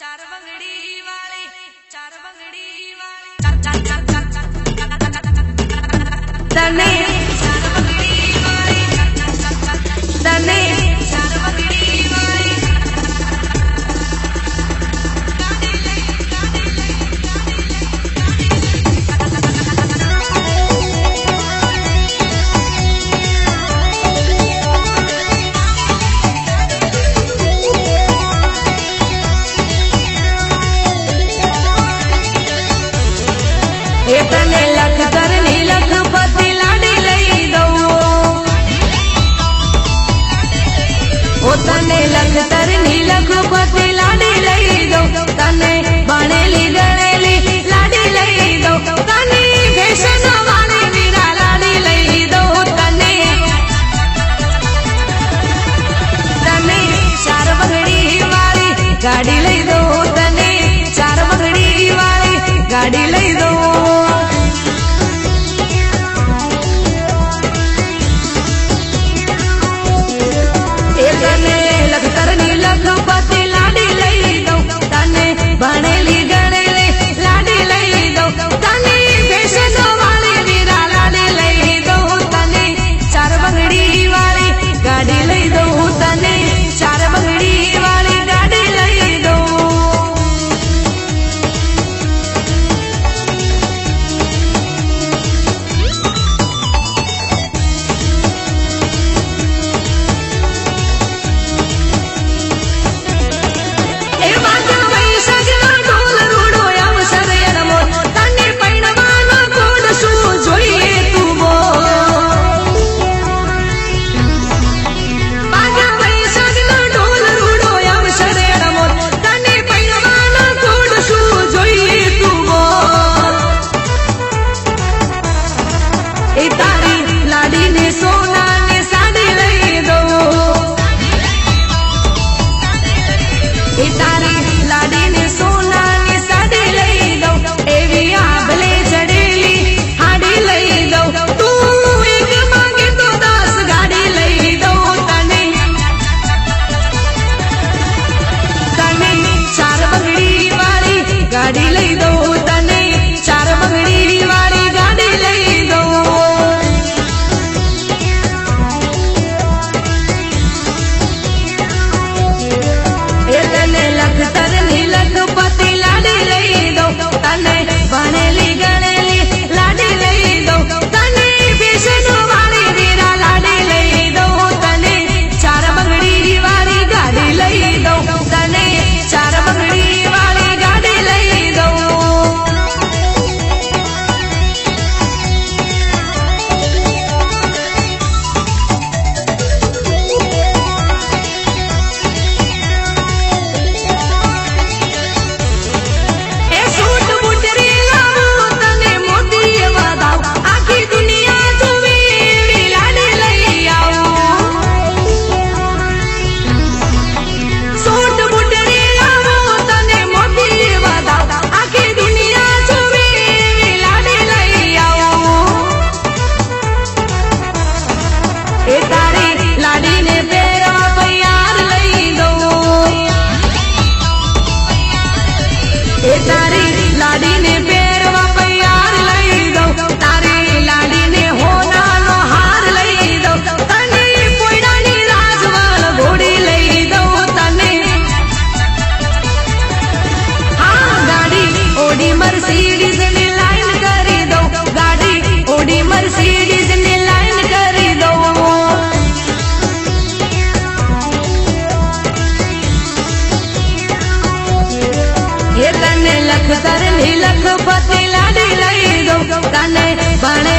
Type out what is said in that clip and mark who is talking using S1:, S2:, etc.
S1: चार बंगड़ी वाली तने चार बंगड़ी वाली तने चार बंगड़ी वाली तने लख करनी लखपति लाडी लई दो ओ तने लख करनी लखपति लाडी लई दो तने बनेली गणेली लाडी लई दो तने फैशन वाली वीरा लाडी लई दो तने तने चार बंगड़ी वाली गाड़ी लई दो तने चार बंगड़ी वाली गाड़ी लई दो लखपति लाडी लई दो तने बनेली गणेली लाडी लई दो तने फैशन वाली वीरा लाडी लई दो तने चार बंगड़ी वाली गाड़ी लई दो तने चार बंगड़ी वाली गाड़ी लई दो गाड़ी लई दो तने चार बंगड़ी वाली गाड़ी लई दो तने लख तरनी लखपति लाडी लई दो तने बनेली गणेली लाडी लई दो तने फैशन वाली वीरा लाडी लई दो तने चार बंगड़ी वाली गाड़ी लई दो तने चार बंगड़ी वाली गाड़ी लई दो तारी लाडी ने पेरवा प्यार लई दो तारी लाडी ने होना नो हार लई दो तने कोयडानी राजवाल घोड़ी लई दो तने हाँ गाड़ी ओडी मर्सिडीज ने लाइन करी दो गाड़ी ओडी मर्सिडीज ने लाइन करी दो तने लख करनी लखपति लाडी लई दो तने बने